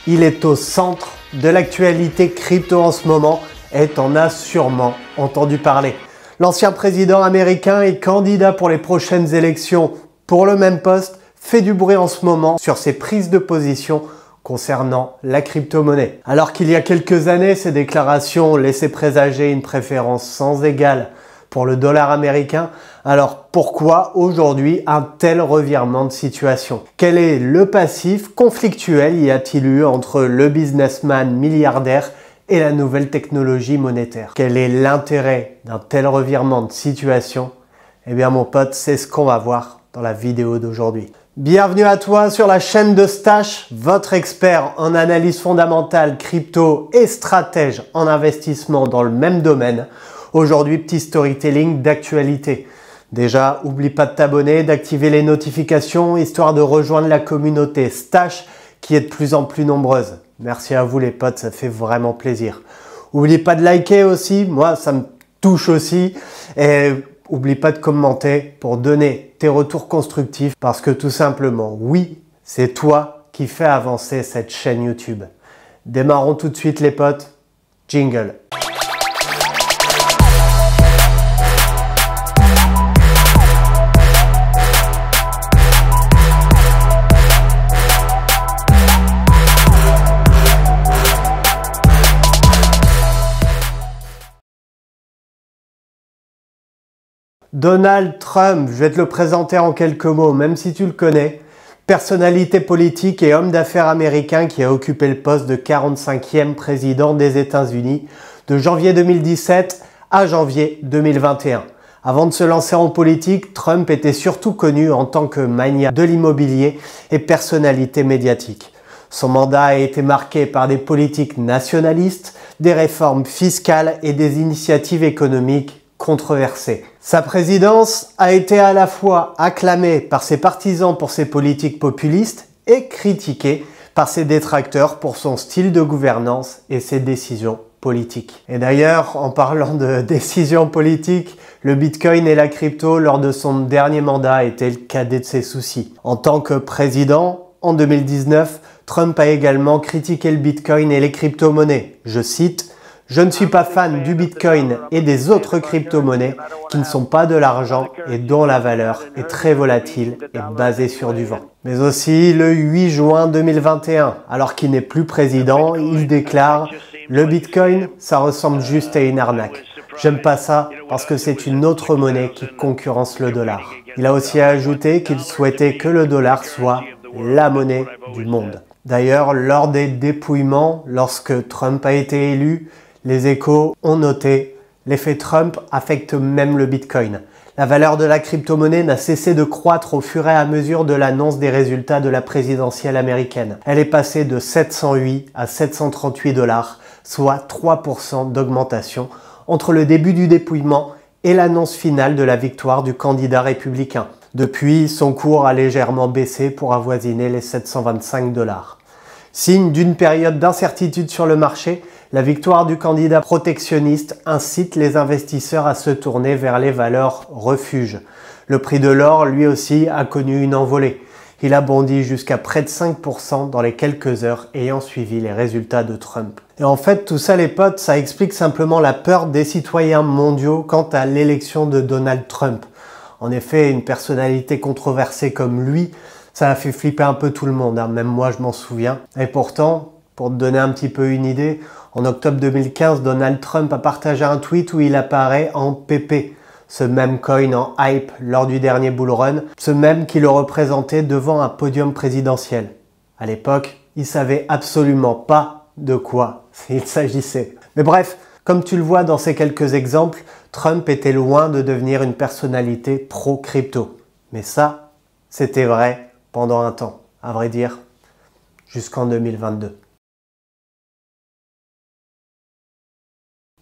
Il est au centre de l'actualité crypto en ce moment et t'en as sûrement entendu parler. L'ancien président américain et candidat pour les prochaines élections pour le même poste fait du bruit en ce moment sur ses prises de position concernant la crypto-monnaie. Alors qu'il y a quelques années, ses déclarations laissaient présager une préférence sans égale pour le dollar américain, alors pourquoi aujourd'hui un tel revirement de situation? Quel est le passif conflictuel y a-t-il eu entre le businessman milliardaire et la nouvelle technologie monétaire? Quel est l'intérêt d'un tel revirement de situation? Eh bien mon pote, c'est ce qu'on va voir dans la vidéo d'aujourd'hui. Bienvenue à toi sur la chaîne de Stash, votre expert en analyse fondamentale, crypto et stratège en investissement dans le même domaine. Aujourd'hui, petit storytelling d'actualité. Déjà, oublie pas de t'abonner, d'activer les notifications, histoire de rejoindre la communauté Stash qui est de plus en plus nombreuse. Merci à vous les potes, ça fait vraiment plaisir. Oublie pas de liker aussi, moi ça me touche aussi. Et oublie pas de commenter pour donner tes retours constructifs parce que tout simplement, oui, c'est toi qui fais avancer cette chaîne YouTube. Démarrons tout de suite les potes. Jingle. Donald Trump, je vais te le présenter en quelques mots, même si tu le connais. Personnalité politique et homme d'affaires américain qui a occupé le poste de 45e président des États-Unis de janvier 2017 à janvier 2021. Avant de se lancer en politique, Trump était surtout connu en tant que magnat de l'immobilier et personnalité médiatique. Son mandat a été marqué par des politiques nationalistes, des réformes fiscales et des initiatives économiques controversée. Sa présidence a été à la fois acclamée par ses partisans pour ses politiques populistes et critiquée par ses détracteurs pour son style de gouvernance et ses décisions politiques. Et d'ailleurs, en parlant de décisions politiques, le Bitcoin et la crypto lors de son dernier mandat étaient le cadet de ses soucis. En tant que président, en 2019, Trump a également critiqué le Bitcoin et les crypto-monnaies. Je cite: « Je ne suis pas fan du Bitcoin et des autres crypto-monnaies qui ne sont pas de l'argent et dont la valeur est très volatile et basée sur du vent. » Mais aussi le 8 juin 2021, alors qu'il n'est plus président, il déclare « Le Bitcoin, ça ressemble juste à une arnaque. J'aime pas ça parce que c'est une autre monnaie qui concurrence le dollar. » Il a aussi ajouté qu'il souhaitait que le dollar soit la monnaie du monde. D'ailleurs, lors des dépouillements, lorsque Trump a été élu, les Échos ont noté « L'effet Trump affecte même le Bitcoin. La valeur de la crypto-monnaie n'a cessé de croître au fur et à mesure de l'annonce des résultats de la présidentielle américaine. Elle est passée de 708 à 738 $, soit 3% d'augmentation entre le début du dépouillement et l'annonce finale de la victoire du candidat républicain. Depuis, son cours a légèrement baissé pour avoisiner les 725 $. Signe d'une période d'incertitude sur le marché, la victoire du candidat protectionniste incite les investisseurs à se tourner vers les valeurs refuges. Le prix de l'or, lui aussi, a connu une envolée. Il a bondi jusqu'à près de 5% dans les quelques heures ayant suivi les résultats de Trump. Et en fait, tout ça, les potes, ça explique simplement la peur des citoyens mondiaux quant à l'élection de Donald Trump. En effet, une personnalité controversée comme lui, ça a fait flipper un peu tout le monde, hein. Même moi je m'en souviens. Et pourtant, pour te donner un petit peu une idée, en octobre 2015, Donald Trump a partagé un tweet où il apparaît en PP, ce même coin en hype lors du dernier bull run, ce même qui le représentait devant un podium présidentiel. À l'époque, il savait absolument pas de quoi il s'agissait. Mais bref, comme tu le vois dans ces quelques exemples, Trump était loin de devenir une personnalité pro-crypto. Mais ça, c'était vrai pendant un temps, à vrai dire, jusqu'en 2022.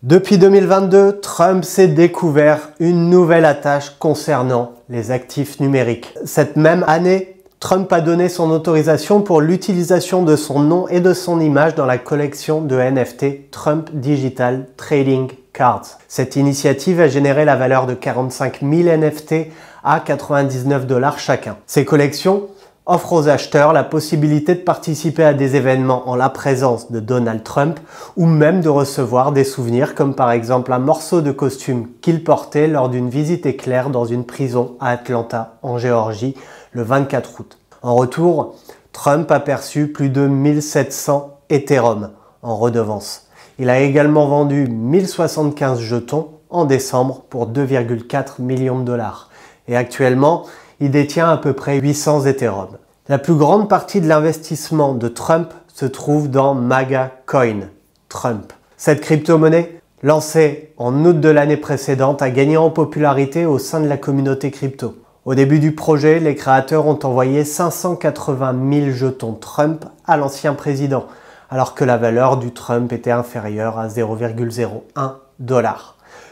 Depuis 2022, Trump s'est découvert une nouvelle attache concernant les actifs numériques. Cette même année, Trump a donné son autorisation pour l'utilisation de son nom et de son image dans la collection de NFT Trump Digital Trading Cards. Cette initiative a généré la valeur de 45 000 NFT à 99 $ chacun. Ces collections offre aux acheteurs la possibilité de participer à des événements en la présence de Donald Trump ou même de recevoir des souvenirs comme par exemple un morceau de costume qu'il portait lors d'une visite éclair dans une prison à Atlanta, en Géorgie, le 24 août. En retour, Trump a perçu plus de 1700 Ethereum en redevance. Il a également vendu 1075 jetons en décembre pour 2,4 millions de dollars. Et actuellement, il détient à peu près 800 Ethereum. La plus grande partie de l'investissement de Trump se trouve dans MAGA Coin, Trump. Cette crypto-monnaie, lancée en août de l'année précédente, a gagné en popularité au sein de la communauté crypto. Au début du projet, les créateurs ont envoyé 580 000 jetons Trump à l'ancien président, alors que la valeur du Trump était inférieure à 0,01 $.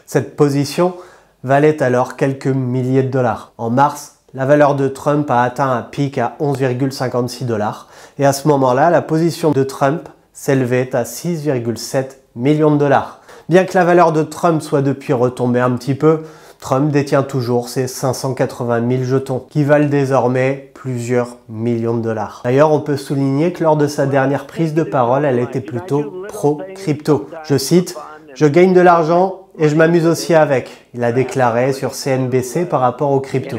Cette position valait alors quelques milliers de dollars. En mars, la valeur de Trump a atteint un pic à 11,56 $. Et à ce moment-là, la position de Trump s'élevait à 6,7 millions de dollars. Bien que la valeur de Trump soit depuis retombée un petit peu, Trump détient toujours ses 580 000 jetons, qui valent désormais plusieurs millions de dollars. D'ailleurs, on peut souligner que lors de sa dernière prise de parole, elle était plutôt pro-crypto. Je cite « Je gagne de l'argent et je m'amuse aussi avec », il a déclaré sur CNBC par rapport aux cryptos.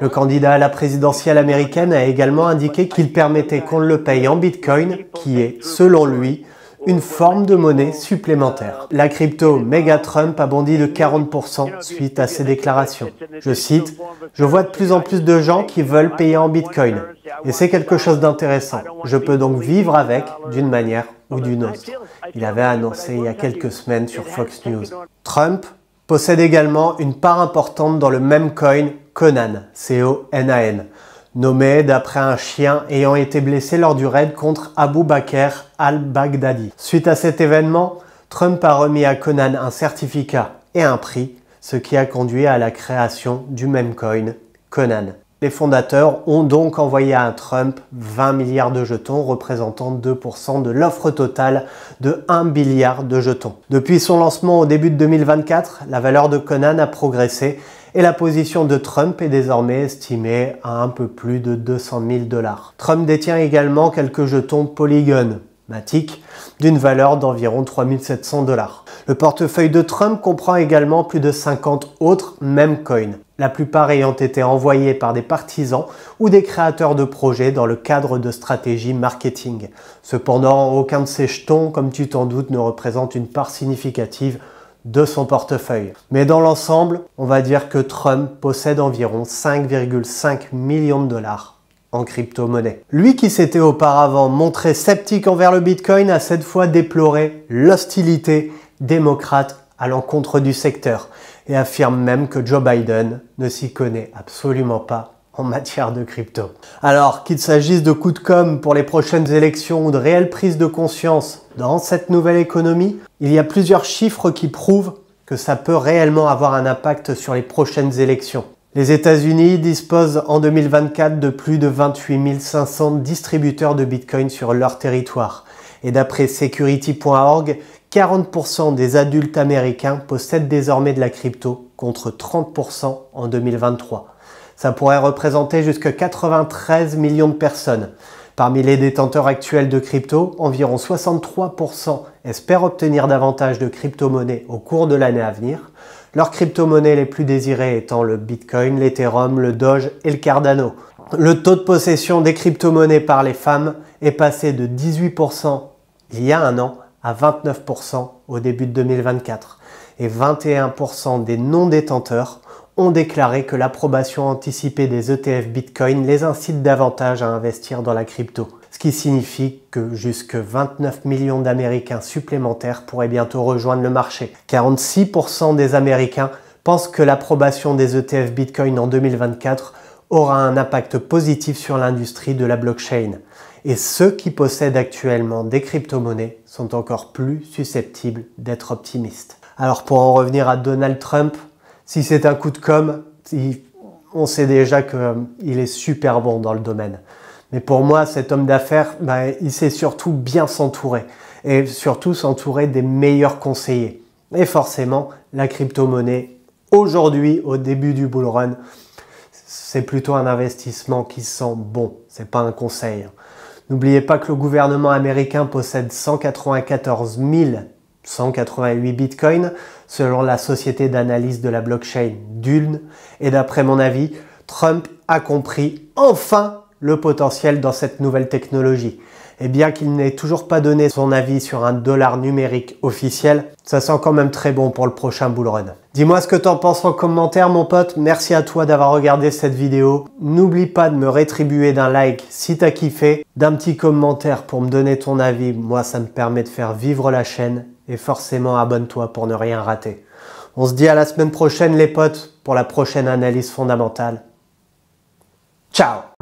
Le candidat à la présidentielle américaine a également indiqué qu'il permettait qu'on le paye en Bitcoin, qui est, selon lui, une forme de monnaie supplémentaire. La crypto Mega Trump a bondi de 40% suite à ces déclarations. Je cite « Je vois de plus en plus de gens qui veulent payer en Bitcoin. Et c'est quelque chose d'intéressant. Je peux donc vivre avec d'une manière ou d'une autre. » Il avait annoncé il y a quelques semaines sur Fox News. Trump possède également une part importante dans le même coin Conan, C-O-N-A-N, nommé d'après un chien ayant été blessé lors du raid contre Abu Bakr al-Baghdadi. Suite à cet événement, Trump a remis à Conan un certificat et un prix, ce qui a conduit à la création du même coin, Conan. Les fondateurs ont donc envoyé à Trump 20 milliards de jetons, représentant 2% de l'offre totale de 1 milliard de jetons. Depuis son lancement au début de 2024, la valeur de Conan a progressé et la position de Trump est désormais estimée à un peu plus de 200 000 $. Trump détient également quelques jetons Polygon, Matic, d'une valeur d'environ 3 700 $. Le portefeuille de Trump comprend également plus de 50 autres meme coins, la plupart ayant été envoyés par des partisans ou des créateurs de projets dans le cadre de stratégies marketing. Cependant, aucun de ces jetons, comme tu t'en doutes, ne représente une part significative de son portefeuille. Mais dans l'ensemble, on va dire que Trump possède environ 5,5 millions de dollars en crypto-monnaie. Lui qui s'était auparavant montré sceptique envers le Bitcoin a cette fois déploré l'hostilité démocrate à l'encontre du secteur et affirme même que Joe Biden ne s'y connaît absolument pas en matière de crypto. Alors qu'il s'agisse de coups de com' pour les prochaines élections ou de réelle prise de conscience dans cette nouvelle économie, il y a plusieurs chiffres qui prouvent que ça peut réellement avoir un impact sur les prochaines élections. Les États-Unis disposent en 2024 de plus de 28 500 distributeurs de Bitcoin sur leur territoire. Et d'après Security.org, 40% des adultes américains possèdent désormais de la crypto contre 30% en 2023. Ça pourrait représenter jusqu'à 93 millions de personnes. Parmi les détenteurs actuels de crypto, environ 63% espèrent obtenir davantage de crypto-monnaies au cours de l'année à venir. Leurs crypto-monnaies les plus désirées étant le Bitcoin, l'Ethereum, le Doge et le Cardano. Le taux de possession des crypto-monnaies par les femmes est passé de 18% il y a un an à 29% au début de 2024. Et 21% des non-détenteurs ont déclaré que l'approbation anticipée des ETF Bitcoin les incite davantage à investir dans la crypto. Ce qui signifie que jusque 29 millions d'Américains supplémentaires pourraient bientôt rejoindre le marché. 46% des Américains pensent que l'approbation des ETF Bitcoin en 2024 aura un impact positif sur l'industrie de la blockchain. Et ceux qui possèdent actuellement des crypto-monnaies sont encore plus susceptibles d'être optimistes. Alors pour en revenir à Donald Trump, si c'est un coup de com', on sait déjà qu'il est super bon dans le domaine. Mais pour moi, cet homme d'affaires, il sait surtout bien s'entourer. Et surtout s'entourer des meilleurs conseillers. Et forcément, la crypto-monnaie, aujourd'hui, au début du bull run, c'est plutôt un investissement qui sent bon, c'est pas un conseil. N'oubliez pas que le gouvernement américain possède 194 188 bitcoins selon la société d'analyse de la blockchain Dune. Et d'après mon avis, Trump a compris enfin le potentiel dans cette nouvelle technologie. Et bien qu'il n'ait toujours pas donné son avis sur un dollar numérique officiel, ça sent quand même très bon pour le prochain bull run. Dis-moi ce que t'en penses en commentaire mon pote, merci à toi d'avoir regardé cette vidéo. N'oublie pas de me rétribuer d'un like si t'as kiffé, d'un petit commentaire pour me donner ton avis, moi ça me permet de faire vivre la chaîne et forcément abonne-toi pour ne rien rater. On se dit à la semaine prochaine les potes pour la prochaine analyse fondamentale. Ciao!